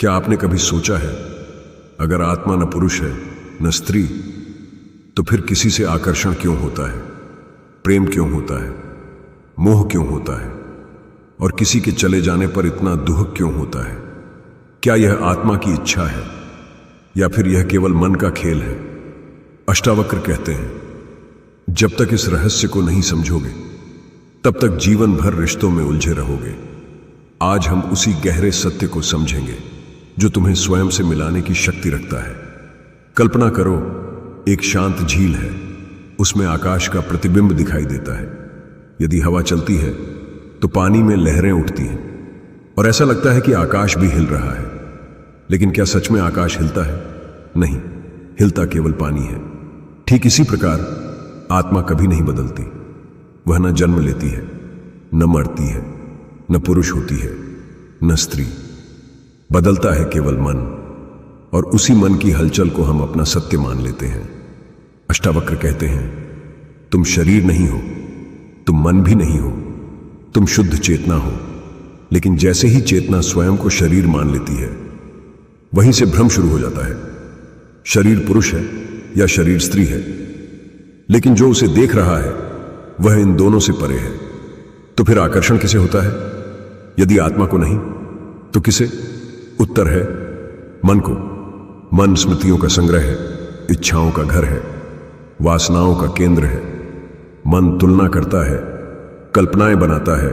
क्या आपने कभी सोचा है, अगर आत्मा न पुरुष है न स्त्री, तो फिर किसी से आकर्षण क्यों होता है, प्रेम क्यों होता है, मोह क्यों होता है, और किसी के चले जाने पर इतना दुख क्यों होता है? क्या यह आत्मा की इच्छा है या फिर यह केवल मन का खेल है? अष्टावक्र कहते हैं, जब तक इस रहस्य को नहीं समझोगे तब तक जीवन भर रिश्तों में उलझे रहोगे। आज हम उसी गहरे सत्य को समझेंगे जो तुम्हें स्वयं से मिलाने की शक्ति रखता है। कल्पना करो, एक शांत झील है, उसमें आकाश का प्रतिबिंब दिखाई देता है। यदि हवा चलती है तो पानी में लहरें उठती हैं और ऐसा लगता है कि आकाश भी हिल रहा है। लेकिन क्या सच में आकाश हिलता है? नहीं, हिलता केवल पानी है। ठीक इसी प्रकार आत्मा कभी नहीं बदलती। वह न जन्म लेती है, न मरती है, न पुरुष होती है, न स्त्री। बदलता है केवल मन, और उसी मन की हलचल को हम अपना सत्य मान लेते हैं। अष्टावक्र कहते हैं, तुम शरीर नहीं हो, तुम मन भी नहीं हो, तुम शुद्ध चेतना हो। लेकिन जैसे ही चेतना स्वयं को शरीर मान लेती है, वहीं से भ्रम शुरू हो जाता है। शरीर पुरुष है या शरीर स्त्री है, लेकिन जो उसे देख रहा है वह इन दोनों से परे है। तो फिर आकर्षण किसे होता है? यदि आत्मा को नहीं तो किसे? उत्तर है मन को। मन स्मृतियों का संग्रह है, इच्छाओं का घर है, वासनाओं का केंद्र है। मन तुलना करता है, कल्पनाएं बनाता है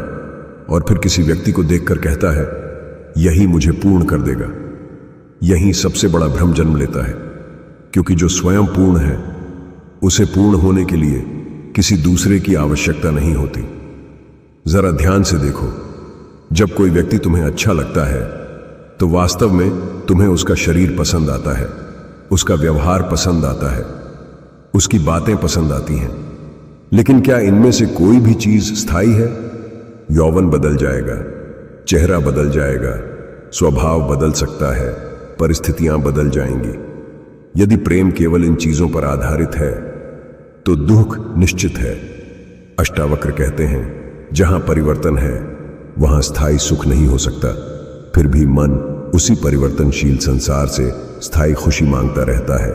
और फिर किसी व्यक्ति को देखकर कहता है, यही मुझे पूर्ण कर देगा। यही सबसे बड़ा भ्रम जन्म लेता है, क्योंकि जो स्वयं पूर्ण है उसे पूर्ण होने के लिए किसी दूसरे की आवश्यकता नहीं होती। जरा ध्यान से देखो, जब कोई व्यक्ति तुम्हें अच्छा लगता है तो वास्तव में तुम्हें उसका शरीर पसंद आता है, उसका व्यवहार पसंद आता है, उसकी बातें पसंद आती हैं। लेकिन क्या इनमें से कोई भी चीज स्थायी है? यौवन बदल जाएगा, चेहरा बदल जाएगा, स्वभाव बदल सकता है, परिस्थितियां बदल जाएंगी। यदि प्रेम केवल इन चीजों पर आधारित है तो दुख निश्चित है। अष्टावक्र कहते हैं, जहां परिवर्तन है वहां स्थायी सुख नहीं हो सकता। फिर भी मन उसी परिवर्तनशील संसार से स्थायी खुशी मांगता रहता है।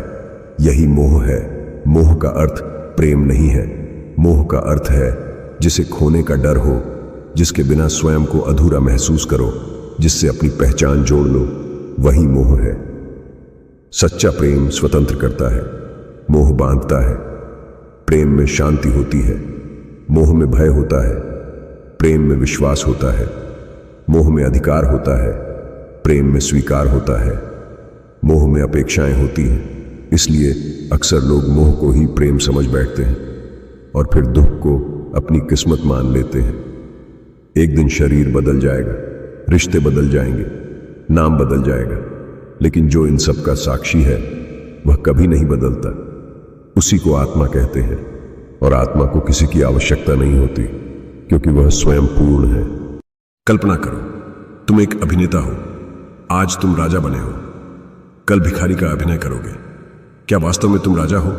यही मोह है। मोह का अर्थ प्रेम नहीं है। मोह का अर्थ है जिसे खोने का डर हो, जिसके बिना स्वयं को अधूरा महसूस करो, जिससे अपनी पहचान जोड़ लो। वही मोह है। सच्चा प्रेम स्वतंत्र करता है, मोह बांधता है। प्रेम में शांति होती है, मोह में भय होता है। प्रेम में विश्वास होता है, मोह में अधिकार होता है। प्रेम में स्वीकार होता है, मोह में अपेक्षाएं होती हैं। इसलिए अक्सर लोग मोह को ही प्रेम समझ बैठते हैं और फिर दुख को अपनी किस्मत मान लेते हैं। एक दिन शरीर बदल जाएगा, रिश्ते बदल जाएंगे, नाम बदल जाएगा, लेकिन जो इन सब का साक्षी है वह कभी नहीं बदलता। उसी को आत्मा कहते हैं, और आत्मा को किसी की आवश्यकता नहीं होती, क्योंकि वह स्वयं पूर्ण है। कल्पना करो, तुम एक अभिनेता हो। आज तुम राजा बने हो, कल भिखारी का अभिनय करोगे। क्या वास्तव में तुम राजा हो?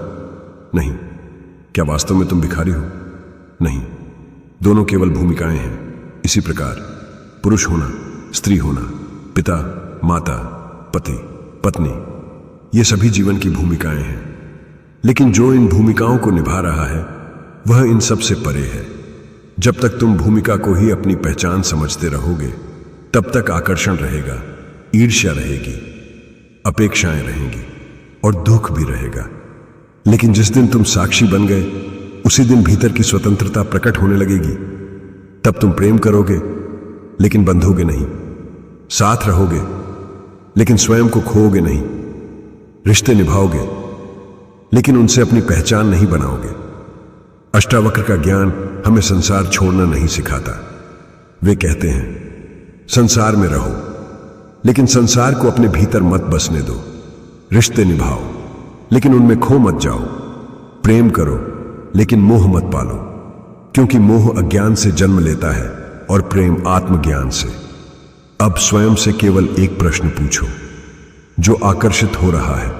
नहीं। क्या वास्तव में तुम भिखारी हो? नहीं। दोनों केवल भूमिकाएं हैं। इसी प्रकार पुरुष होना, स्त्री होना, पिता, माता, पति, पत्नी, ये सभी जीवन की भूमिकाएं हैं। लेकिन जो इन भूमिकाओं को निभा रहा है वह इन सब से परे है। जब तक तुम भूमिका को ही अपनी पहचान समझते रहोगे तब तक आकर्षण रहेगा, ईर्ष्या रहेगी, अपेक्षाएं रहेंगी और दुख भी रहेगा। लेकिन जिस दिन तुम साक्षी बन गए, उसी दिन भीतर की स्वतंत्रता प्रकट होने लगेगी। तब तुम प्रेम करोगे लेकिन बंधोगे नहीं, साथ रहोगे लेकिन स्वयं को खोओगे नहीं, रिश्ते निभाओगे लेकिन उनसे अपनी पहचान नहीं बनाओगे। अष्टावक्र का ज्ञान हमें संसार छोड़ना नहीं सिखाता। वे कहते हैं, संसार में रहो लेकिन संसार को अपने भीतर मत बसने दो। रिश्ते निभाओ लेकिन उनमें खो मत जाओ। प्रेम करो लेकिन मोह मत पालो, क्योंकि मोह अज्ञान से जन्म लेता है और प्रेम आत्मज्ञान से। अब स्वयं से केवल एक प्रश्न पूछो, जो आकर्षित हो रहा है,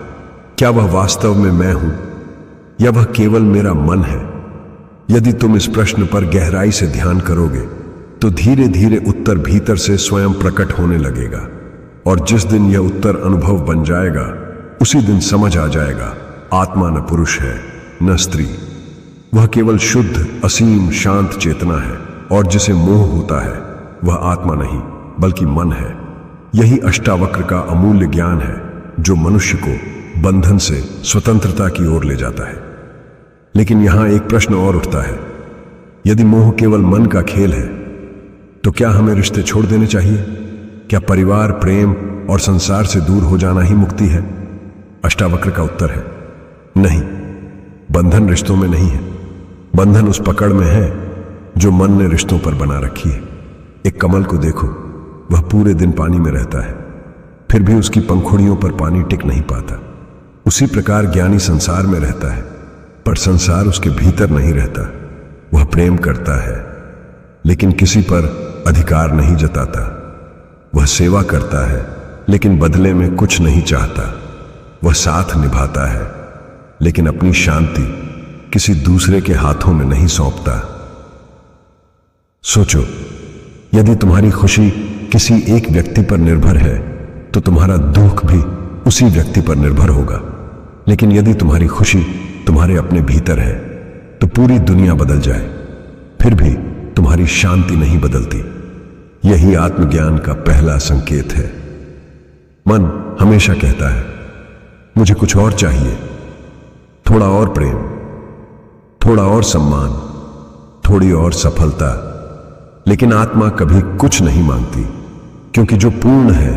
क्या वह वास्तव में मैं हूं या वह केवल मेरा मन है? यदि तुम इस प्रश्न पर गहराई से ध्यान करोगे तो धीरे धीरे उत्तर भीतर से स्वयं प्रकट होने लगेगा। और जिस दिन यह उत्तर अनुभव बन जाएगा उसी दिन समझ आ जाएगा आत्मा न पुरुष है न स्त्री, वह केवल शुद्ध असीम शांत चेतना है, और जिसे मोह होता है वह आत्मा नहीं बल्कि मन है। यही अष्टावक्र का अमूल्य ज्ञान है जो मनुष्य को बंधन से स्वतंत्रता की ओर ले जाता है। लेकिन यहां एक प्रश्न और उठता है, यदि मोह केवल मन का खेल है तो क्या हमें रिश्ते छोड़ देने चाहिए? क्या परिवार, प्रेम और संसार से दूर हो जाना ही मुक्ति है? अष्टावक्र का उत्तर है नहीं। बंधन रिश्तों में नहीं है, बंधन उस पकड़ में है जो मन ने रिश्तों पर बना रखी है। एक कमल को देखो, वह पूरे दिन पानी में रहता है, फिर भी उसकी पंखुड़ियों पर पानी टिक नहीं पाता। उसी प्रकार ज्ञानी संसार में रहता है, पर संसार उसके भीतर नहीं रहता। वह प्रेम करता है लेकिन किसी पर अधिकार नहीं जताता। वह सेवा करता है लेकिन बदले में कुछ नहीं चाहता। वह साथ निभाता है लेकिन अपनी शांति किसी दूसरे के हाथों में नहीं सौंपता। सोचो, यदि तुम्हारी खुशी किसी एक व्यक्ति पर निर्भर है तो तुम्हारा दुख भी उसी व्यक्ति पर निर्भर होगा। लेकिन यदि तुम्हारी खुशी तुम्हारे अपने भीतर है तो पूरी दुनिया बदल जाए, फिर भी तुम्हारी शांति नहीं बदलती। यही आत्मज्ञान का पहला संकेत है। मन हमेशा कहता है, मुझे कुछ और चाहिए, थोड़ा और प्रेम, थोड़ा और सम्मान, थोड़ी और सफलता। लेकिन आत्मा कभी कुछ नहीं मांगती, क्योंकि जो पूर्ण है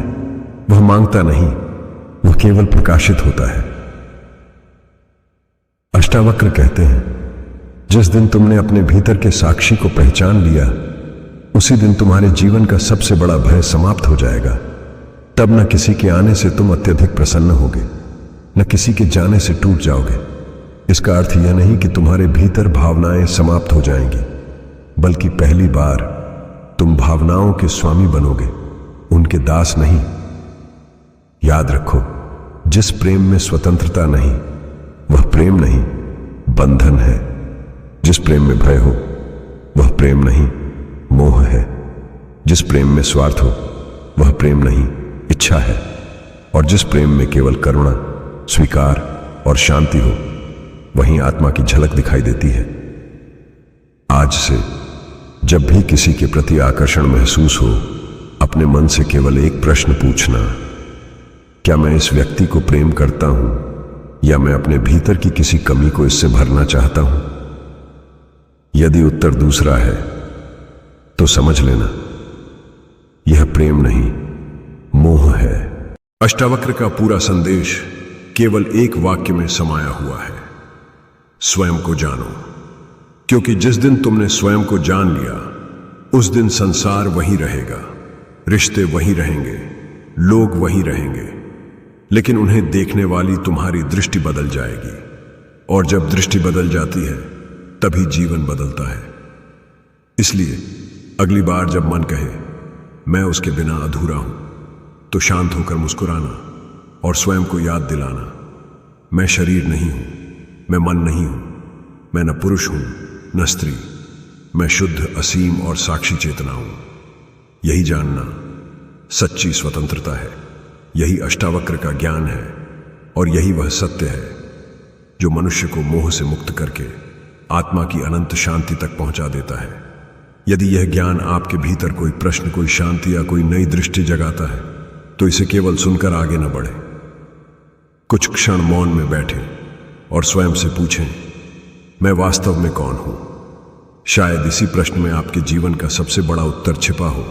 वह मांगता नहीं, वह केवल प्रकाशित होता है। अष्टावक्र कहते हैं, जिस दिन तुमने अपने भीतर के साक्षी को पहचान लिया उसी दिन तुम्हारे जीवन का सबसे बड़ा भय समाप्त हो जाएगा। तब न किसी के आने से तुम अत्यधिक प्रसन्न होगे, न किसी के जाने से टूट जाओगे। इसका अर्थ यह नहीं कि तुम्हारे भीतर भावनाएं समाप्त हो जाएंगी, बल्कि पहली बार तुम भावनाओं के स्वामी बनोगे, उनके दास नहीं। याद रखो, जिस प्रेम में स्वतंत्रता नहीं वह प्रेम नहीं, बंधन है। जिस प्रेम में भय हो वह प्रेम नहीं, मोह है। जिस प्रेम में स्वार्थ हो वह प्रेम नहीं, इच्छा है। और जिस प्रेम में केवल करुणा, स्वीकार और शांति हो वहीं आत्मा की झलक दिखाई देती है। आज से जब भी किसी के प्रति आकर्षण महसूस हो, अपने मन से केवल एक प्रश्न पूछना, क्या मैं इस व्यक्ति को प्रेम करता हूं या मैं अपने भीतर की किसी कमी को इससे भरना चाहता हूं? यदि उत्तर दूसरा है तो समझ लेना यह प्रेम नहीं, मोह है। अष्टावक्र का पूरा संदेश केवल एक वाक्य में समाया हुआ है, स्वयं को जानो। क्योंकि जिस दिन तुमने स्वयं को जान लिया उस दिन संसार वही रहेगा, रिश्ते वही रहेंगे, लोग वही रहेंगे, लेकिन उन्हें देखने वाली तुम्हारी दृष्टि बदल जाएगी। और जब दृष्टि बदल जाती है तभी जीवन बदलता है। इसलिए अगली बार जब मन कहे मैं उसके बिना अधूरा हूं, तो शांत होकर मुस्कुराना और स्वयं को याद दिलाना, मैं शरीर नहीं हूं, मैं मन नहीं हूं, मैं न पुरुष हूं न स्त्री, मैं शुद्ध असीम और साक्षी चेतना हूं। यही जानना सच्ची स्वतंत्रता है, यही अष्टावक्र का ज्ञान है, और यही वह सत्य है जो मनुष्य को मोह से मुक्त करके आत्मा की अनंत शांति तक पहुंचा देता है। यदि यह ज्ञान आपके भीतर कोई प्रश्न, कोई शांति या कोई नई दृष्टि जगाता है तो इसे केवल सुनकर आगे न बढ़े। कुछ क्षण मौन में बैठे और स्वयं से पूछें, मैं वास्तव में कौन हूं? शायद इसी प्रश्न में आपके जीवन का सबसे बड़ा उत्तर छिपा हो।